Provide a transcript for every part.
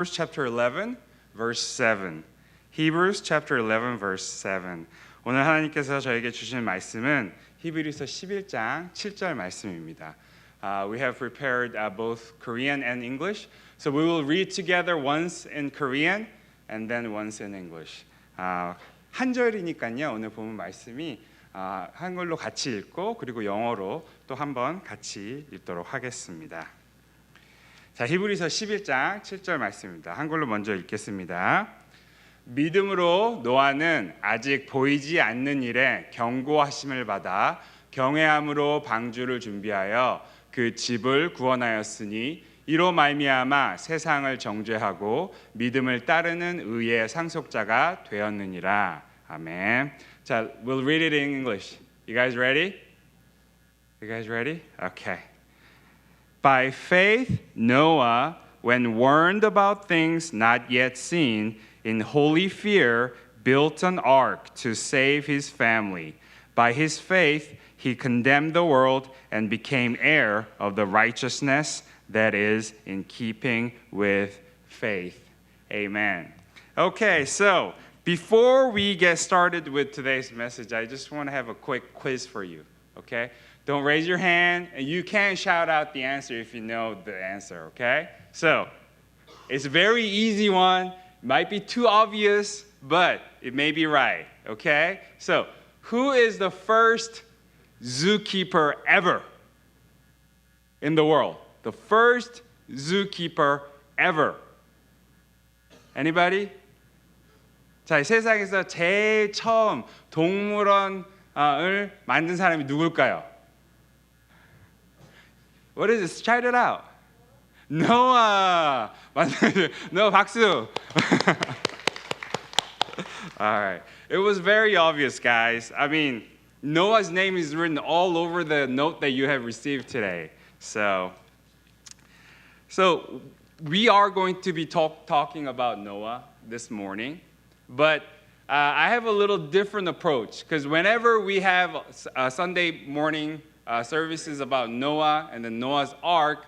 Hebrews chapter 11, verse 7. Hebrews chapter 11, verse 7. 오늘 하나님께서 저에게 주신 말씀은 히브리서 11장 7절 말씀입니다. We have prepared both Korean and English. So we will read together once in Korean and then once in English. 한 절이니까요. 오늘 보면 말씀이 한글로 같이 읽고 그리고 영어로 또 한번 같이 읽도록 하겠습니다. 자, 히브리서 11장 7절 말씀입니다. 한글로 먼저 읽겠습니다. 믿음으로 노아는 아직 보이지 않는 일에 경고하심을 받아 경외함으로 방주를 준비하여 그 집을 구원하였으니 이로 말미암아 세상을 정죄하고 믿음을 따르는 의의 상속자가 되었느니라. 아멘. 자, we'll read it in English. You guys ready? You guys ready? Okay. By faith, Noah, when warned about things not yet seen, in holy fear, built an ark to save his family. By his faith, he condemned the world and became heir of the righteousness that is in keeping with faith. Amen. Okay, so before we get started with today's message, I just want to have a quick quiz for you, okay? Don't raise your hand, and you can shout out the answer if you know the answer, okay? So, it's a very easy one. Might be too obvious, but it may be right, okay? So, who is the first zookeeper ever in the world? The first zookeeper ever. Anybody? 자, 세상에서 제일 처음 동물원을 만든 사람이 누굴까요? What is it? Shout it out. Noah. Noah, 박수. All right. It was very obvious, guys. I mean, Noah's name is written all over the note that you have received today. So we are going to be talking about Noah this morning, but I have a little different approach because whenever we have Sunday morning services about Noah and the Noah's Ark,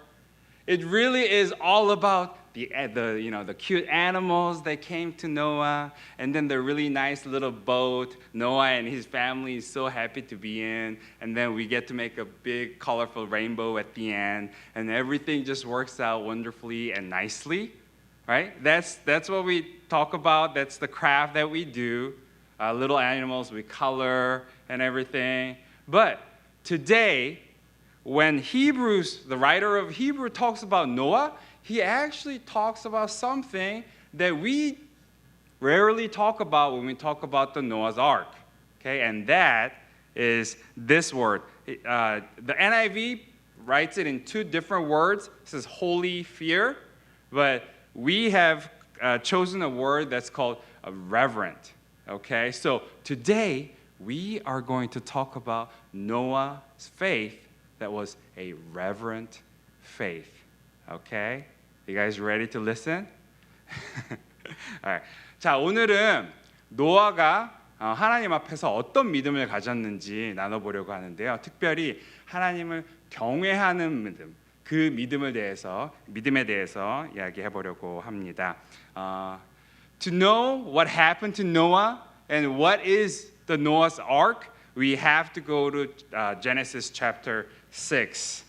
it really is all about the cute animals that came to Noah, and then the really nice little boat Noah and his family is so happy to be in, and then we get to make a big colorful rainbow at the end, and everything just works out wonderfully and nicely, right? That's what we talk about. That's the craft that we do. Little animals we color and everything. But today, when the writer of Hebrew talks about Noah, he actually talks about something that we rarely talk about when we talk about the Noah's Ark. Okay, and that is this word. The NIV writes it in two different words. It says holy fear, but we have chosen a word that's called reverent. Okay, so today we are going to talk about Noah's faith that was a reverent faith. Okay? You guys ready to listen? All right. 자, 오늘은 노아가 하나님 앞에서 어떤 믿음을 가졌는지 나눠보려고 하는데요. 특별히 하나님을 경외하는 믿음, 그 믿음에 대해서 이야기해 보려고 합니다. To know what happened to Noah and what is the Noah's Ark, we have to go to Genesis chapter 6.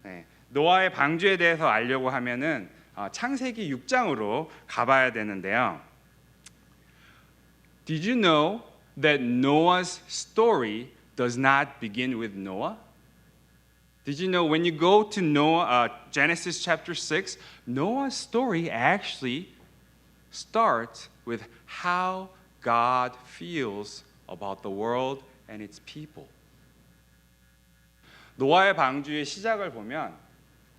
네, 노아의 방주에 대해서 알려고 하면은 창세기 6장으로 가봐야 되는데요. Did you know that Noah's story does not begin with Noah? Did you know when you go to Genesis chapter 6, Noah's story actually starts with how God feels about the world and its people. 노아의 방주의 시작을 보면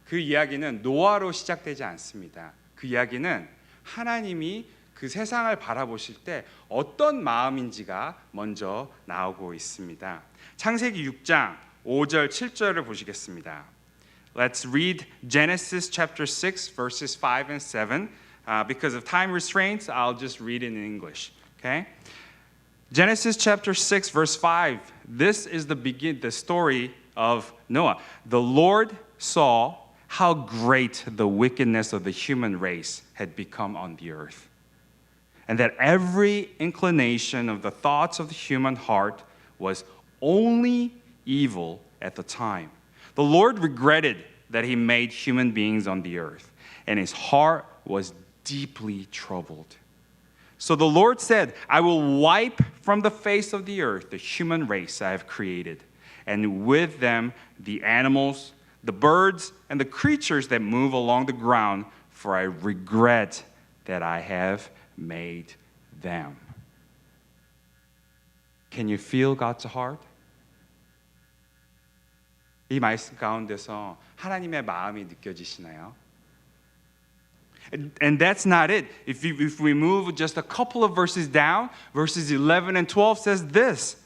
그 이야기는 노아로 시작되지 않습니다. 그 이야기는 하나님이 그 세상을 바라보실 때 어떤 마음인지가 먼저 나오고 있습니다. 창세기 6장 5절 7절을 보시겠습니다. Let's read Genesis chapter 6 verses 5 and 7. Because of time restraints, I'll just read it in English. Okay? Genesis chapter 6 verse 5. This is the story of Noah. The Lord saw how great the wickedness of the human race had become on the earth, and that every inclination of the thoughts of the human heart was only evil at the time. The Lord regretted that he made human beings on the earth, and his heart was deeply troubled. So the Lord said, I will wipe from the face of the earth the human race I have created, and with them the animals, the birds, and the creatures that move along the ground, for I regret that I have made them. Can you feel God's heart? 이 말씀 가운데서 하나님의 마음이 느껴지시나요? And that's not it. If we move just a couple of verses down, verses 11 and 12 says this.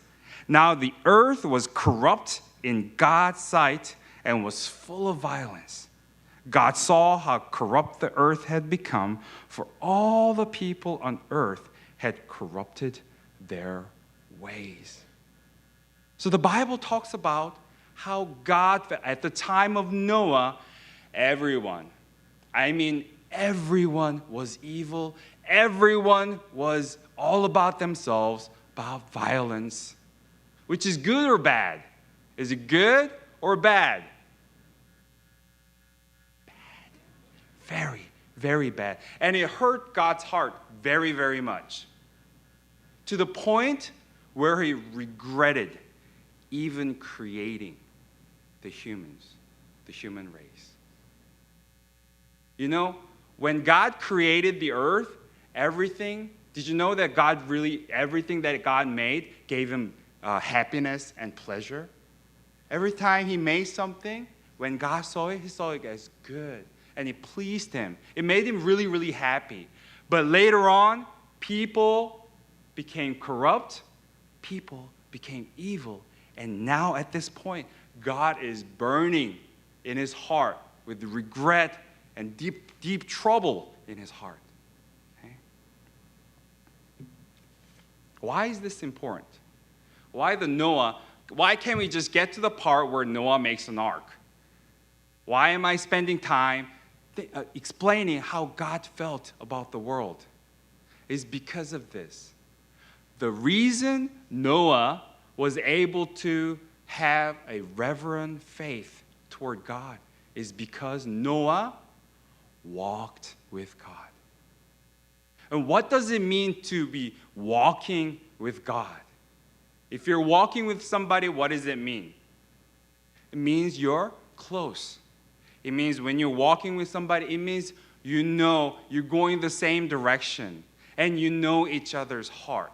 Now the earth was corrupt in God's sight and was full of violence. God saw how corrupt the earth had become, for all the people on earth had corrupted their ways. So the Bible talks about how God, at the time of Noah, everyone was evil. Everyone was all about themselves, about violence. Which is good or bad? Is it good or bad? Bad. Very, very bad. And it hurt God's heart very, very much. To the point where he regretted even creating the human race. You know, when God created the earth, did you know that everything that God made gave him happiness and pleasure? Every time he made something, when God saw it, he saw it as good. And it pleased him. It made him really, really happy. But later on, people became corrupt. People became evil. And now at this point, God is burning in his heart with regret and deep, deep trouble in his heart. Okay? Why is this important? Why can't we just get to the part where Noah makes an ark? Why am I spending time explaining how God felt about the world? It's because of this. The reason Noah was able to have a reverent faith toward God is because Noah walked with God. And what does it mean to be walking with God? If you're walking with somebody, what does it mean? It means you're close. It means when you're walking with somebody, it means you know you're going the same direction and you know each other's heart.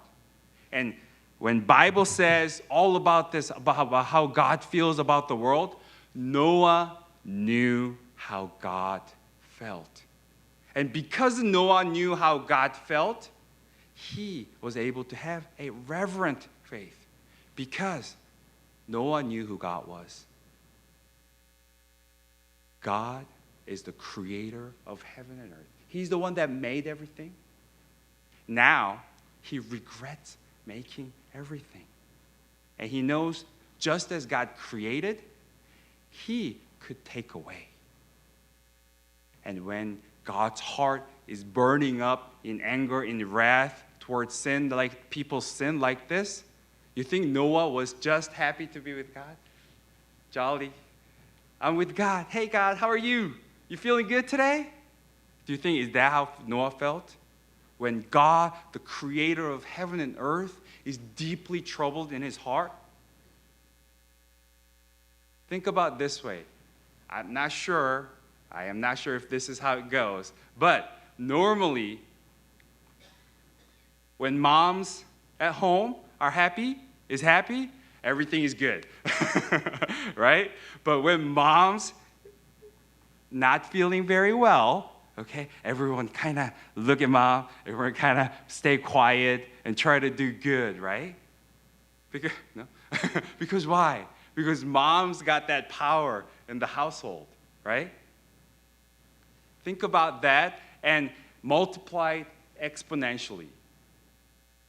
And when Bible says all about this, about how God feels about the world, Noah knew how God felt. And because Noah knew how God felt, he was able to have a reverent faith because Noah knew who God was. God is the creator of heaven and earth. He's the one that made everything. Now, he regrets making everything. And he knows just as God created, he could take away. And when God's heart is burning up in anger, in wrath towards sin, like people sin like this, you think Noah was just happy to be with God? Jolly. I'm with God. Hey, God, how are you? You feeling good today? Do you think, is that how Noah felt? When God, the creator of heaven and earth, is deeply troubled in his heart? Think about it this way. I am not sure if this is how it goes, but normally, when moms at home are happy, everything is good, right? But when mom's not feeling very well, okay, everyone kind of look at mom, everyone kind of stay quiet and try to do good, right? Because why? Because mom's got that power in the household, right? Think about that and multiply it exponentially.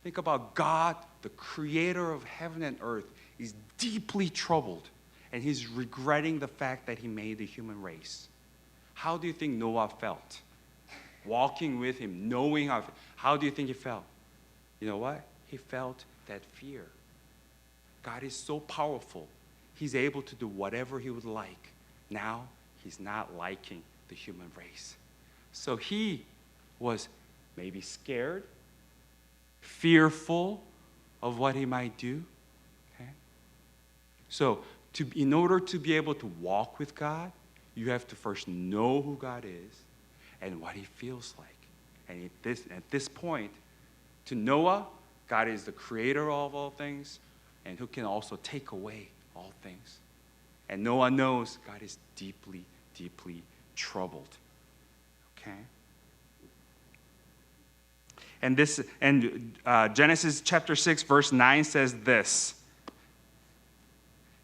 Think about God, the creator of heaven and earth, is deeply troubled, and he's regretting the fact that he made the human race. How do you think Noah felt? Walking with him, knowing how do you think he felt? You know what? He felt that fear. God is so powerful. He's able to do whatever he would like. Now, he's not liking the human race. So he was maybe scared, fearful of what he might do. Okay? So in order to be able to walk with God, you have to first know who God is and what he feels like. And at this point, to Noah, God is the creator of all things and who can also take away all things. And Noah knows God is deeply, deeply troubled. Okay? And Genesis chapter 6, verse 9 says this.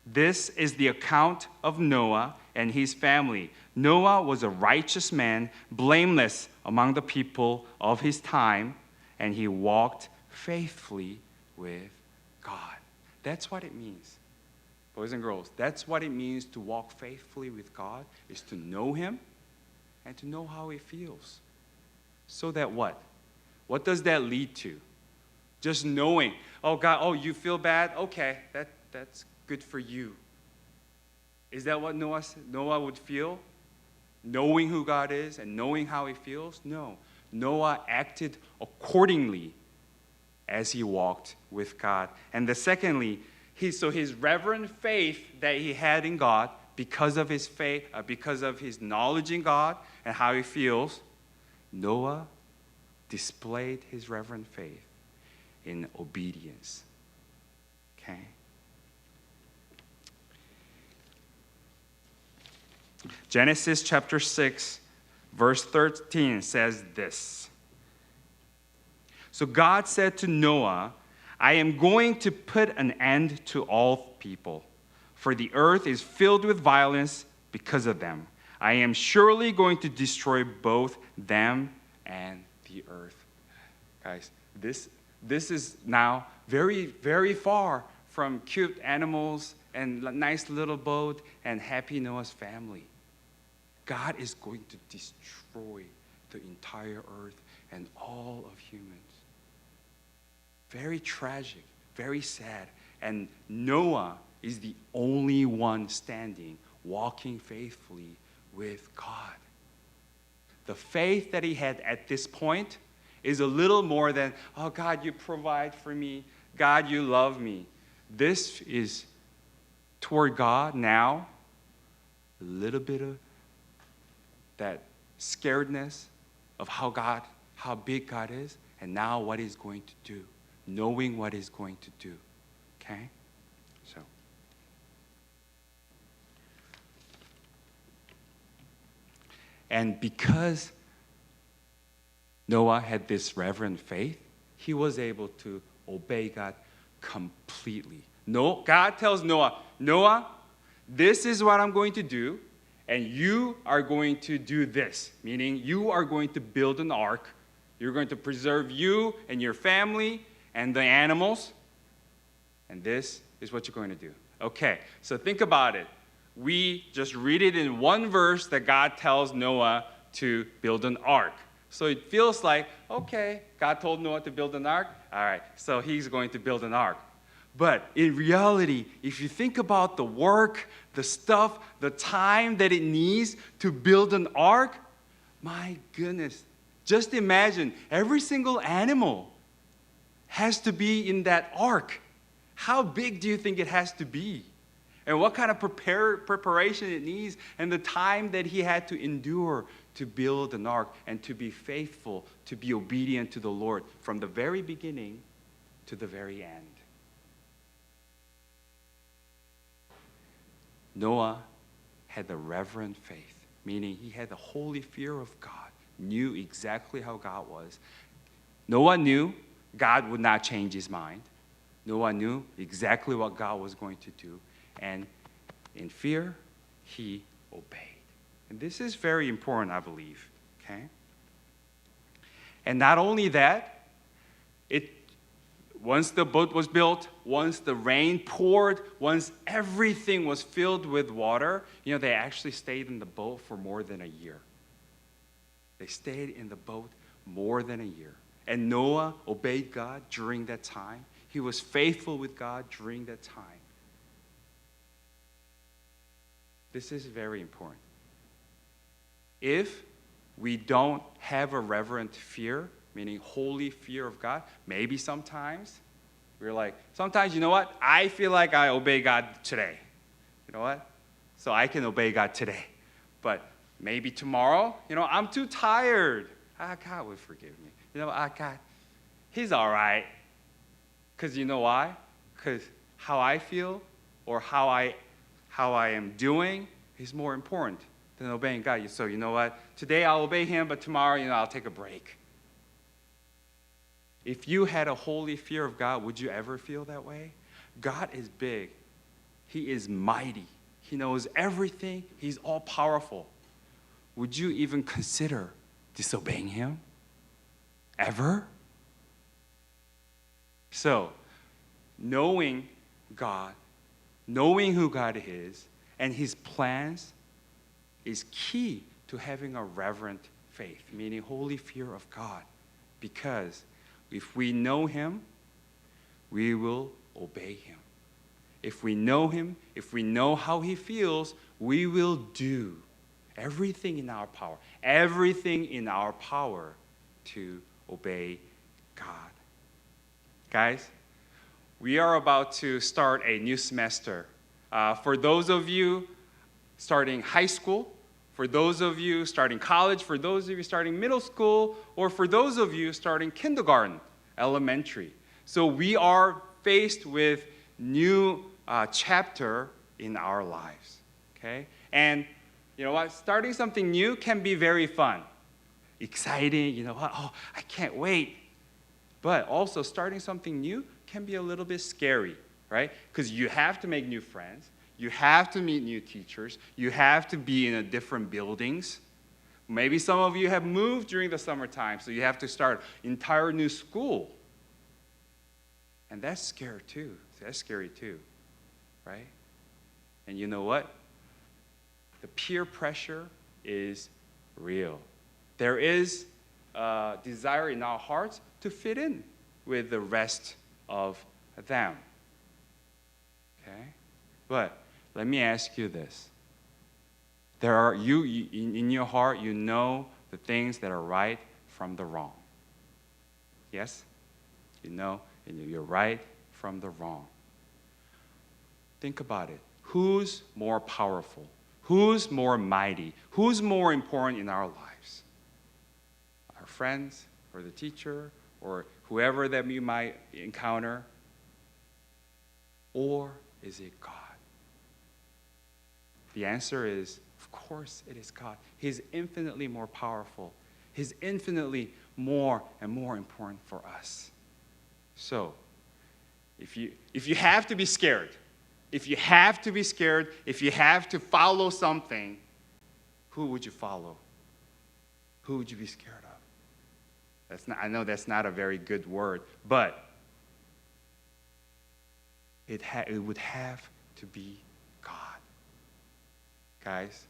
This is the account of Noah and his family. Noah was a righteous man, blameless among the people of his time, and he walked faithfully with God. That's what it means. Boys and girls, that's what it means to walk faithfully with God, is to know him and to know how he feels. So that what? What does that lead to? Just knowing, oh God, oh, you feel bad? Okay, that's good for you. Is that what Noah would feel? Knowing who God is and knowing how he feels? No. Noah acted accordingly as he walked with God. And secondly, his reverent faith that he had in God, because of his faith, because of his knowledge in God and how he feels, Noah displayed his reverent faith in obedience. Okay? Genesis chapter 6, verse 13 says this. So God said to Noah, I am going to put an end to all people, for the earth is filled with violence because of them. I am surely going to destroy both them and the earth. Guys, this is now very, very far from cute animals and nice little boat and happy Noah's family. God is going to destroy the entire earth and all of humans. Very tragic, very sad. And Noah is the only one standing, walking faithfully with God. The faith that he had at this point is a little more than, oh, God, you provide for me. God, you love me. This is toward God now, a little bit of that scaredness of how big God is, and now what he's going to do, knowing what he's going to do. Okay? So. And because Noah had this reverent faith, he was able to obey God completely. No, God tells Noah, Noah, this is what I'm going to do, and you are going to do this, meaning you are going to build an ark. You're going to preserve you and your family and the animals, and this is what you're going to do. Okay, so think about it. We just read it in one verse that God tells Noah to build an ark. So it feels like, okay, God told Noah to build an ark. All right, so he's going to build an ark. But in reality, if you think about the work, the stuff, the time that it needs to build an ark, my goodness, just imagine every single animal has to be in that ark. How big do you think it has to be? And what kind of preparation it needs, and the time that he had to endure to build an ark and to be faithful, to be obedient to the Lord from the very beginning to the very end. Noah had the reverent faith, meaning he had the holy fear of God, knew exactly how God was. Noah knew God would not change his mind. Noah knew exactly what God was going to do. And in fear, he obeyed. And this is very important, I believe. Okay? And not only that, once the boat was built, once the rain poured, once everything was filled with water, they actually stayed in the boat for more than a year. They stayed in the boat more than a year. And Noah obeyed God during that time. He was faithful with God during that time. This is very important. If we don't have a reverent fear, meaning holy fear of God, maybe sometimes we're like, sometimes, you know what? I feel like I obey God today. You know what? So I can obey God today. But maybe tomorrow, I'm too tired. God will forgive me. God, He's all right. Because you know why? Because how I feel or how I am doing is more important than obeying God. So you know what? Today I'll obey Him, but tomorrow, I'll take a break. If you had a holy fear of God, would you ever feel that way? God is big. He is mighty. He knows everything. He's all powerful. Would you even consider disobeying Him? Ever? So, knowing God, knowing who God is, and His plans is key to having a reverent faith, meaning holy fear of God. Because if we know Him, we will obey Him. If we know Him, if we know how He feels, we will do everything in our power to obey God. Guys, we are about to start a new semester. For those of you starting high school, for those of you starting college, for those of you starting middle school, or for those of you starting kindergarten, elementary. So we are faced with new chapter in our lives, okay? And you know what? Starting something new can be very fun, exciting, oh, I can't wait. But also starting something new can be a little bit scary, right? Because you have to make new friends. You have to meet new teachers. You have to be in different buildings. Maybe some of you have moved during the summertime, so you have to start an entire new school. And that's scary too. That's scary too, right? And you know what? The peer pressure is real. There is a desire in our hearts to fit in with the rest of them. Okay? But let me ask you this. There are in your heart, you know the things that are right from the wrong. Yes? You know, and you're right from the wrong. Think about it. Who's more powerful? Who's more mighty? Who's more important in our lives? Our friends, or the teacher, or whoever that you might encounter? Or is it God? The answer is, of course, it is God. He's infinitely more powerful. He's infinitely more and more important for us. So, if you have to be scared, if you have to follow something, who would you follow? Who would you be scared of? I know that's not a very good word, but it would have to be God. Guys,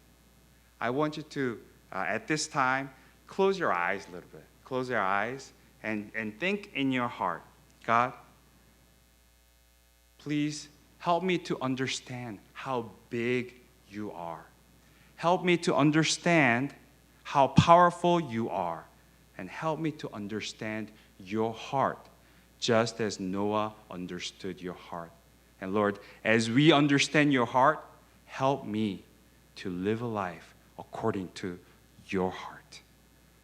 I want you to, at this time, close your eyes a little bit. Close your eyes and think in your heart, God, please help me to understand how big you are. Help me to understand how powerful you are. And help me to understand your heart, just as Noah understood your heart. And Lord, as we understand your heart, help me to live a life according to your heart.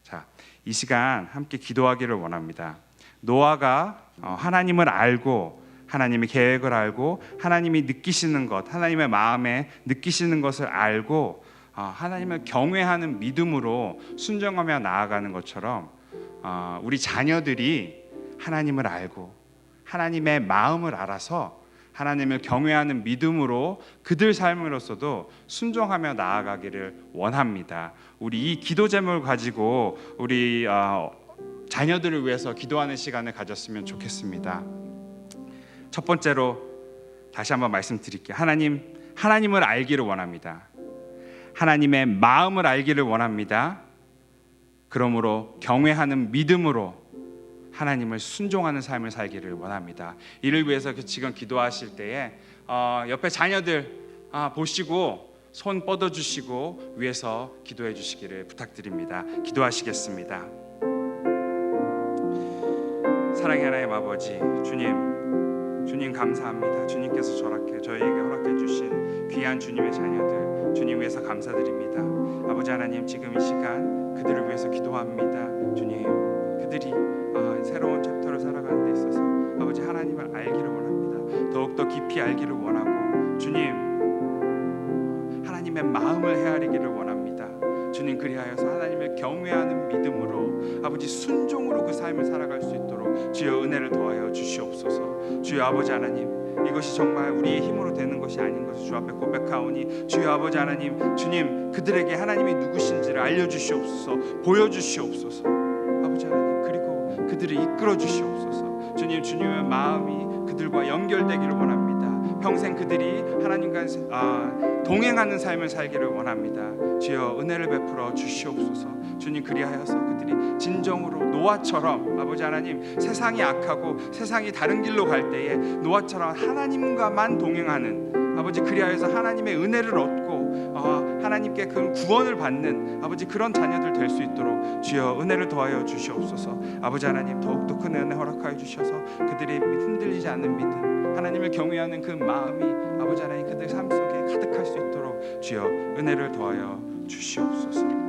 자, 이 시간 함께 기도하기를 원합니다. 노아가 하나님을 알고 하나님의 계획을 알고 하나님이 느끼시는 것, 하나님의 마음에 느끼시는 것을 알고 하나님을 경외하는 믿음으로 순종하며 나아가는 것처럼 우리 자녀들이 하나님을 알고 하나님의 마음을 알아서 하나님을 경외하는 믿음으로 그들 삶으로서도 순종하며 나아가기를 원합니다. 우리 이 기도 제목을 가지고 우리 자녀들을 위해서 기도하는 시간을 가졌으면 좋겠습니다. 첫 번째로 다시 한번 말씀드릴게요. 하나님을 알기를 원합니다. 하나님의 마음을 알기를 원합니다. 그러므로 경외하는 믿음으로 하나님을 순종하는 삶을 살기를 원합니다. 이를 위해서 지금 기도하실 때에 옆에 자녀들 보시고 손 뻗어주시고 위에서 기도해 주시기를 부탁드립니다. 기도하시겠습니다. 사랑의 하나님 아버지, 주님 감사합니다. 주님께서 저에게 허락해 주신 귀한 주님의 자녀들, 주님 위해서 감사드립니다. 아버지 하나님, 지금 이 시간 그들을 위해서 기도합니다. 주님, 그들이 새로운 챕터를 살아가는 데 있어서 아버지 하나님을 알기를 원합니다. 더욱더 깊이 알기를 원하고 주님, 하나님의 마음을 헤아리기를 원합니다. 주님, 그리하여서 하나님을 경외하는 믿음으로 아버지 순종으로 그 삶을 살아갈 수 있도록 주여 은혜를 더하여 주시옵소서. 주여 아버지 하나님, 이것이 정말 우리의 힘으로 되는 것이 아닌 것을 주 앞에 고백하오니 주여 아버지 하나님, 주님 그들에게 하나님이 누구신지를 알려주시옵소서, 보여주시옵소서. 아버지 하나님, 그리고 그들을 이끌어 주시옵소서. 주님의 마음이 그들과 연결되기를 원합니다. 평생 그들이 하나님과 동행하는 삶을 살기를 원합니다. 주여 은혜를 베풀어 주시옵소서. 주님, 그리하여서 그들이 진정으로 노아처럼 아버지 하나님, 세상이 악하고 세상이 다른 길로 갈 때에 노아처럼 하나님과만 동행하는 아버지, 그리하여서 하나님의 은혜를 얻고 하나님께 그 구원을 받는 아버지 그런 자녀들 될 수 있도록 주여 은혜를 더하여 주시옵소서. 아버지 하나님, 더욱더 큰 은혜 허락하여 주셔서 그들이 흔들리지 않는 믿음, 하나님을 경외하는 그 마음이 아버지 하나님 그들 삶 속에 가득할 수 있도록 주여 은혜를 더하여 주시옵소서.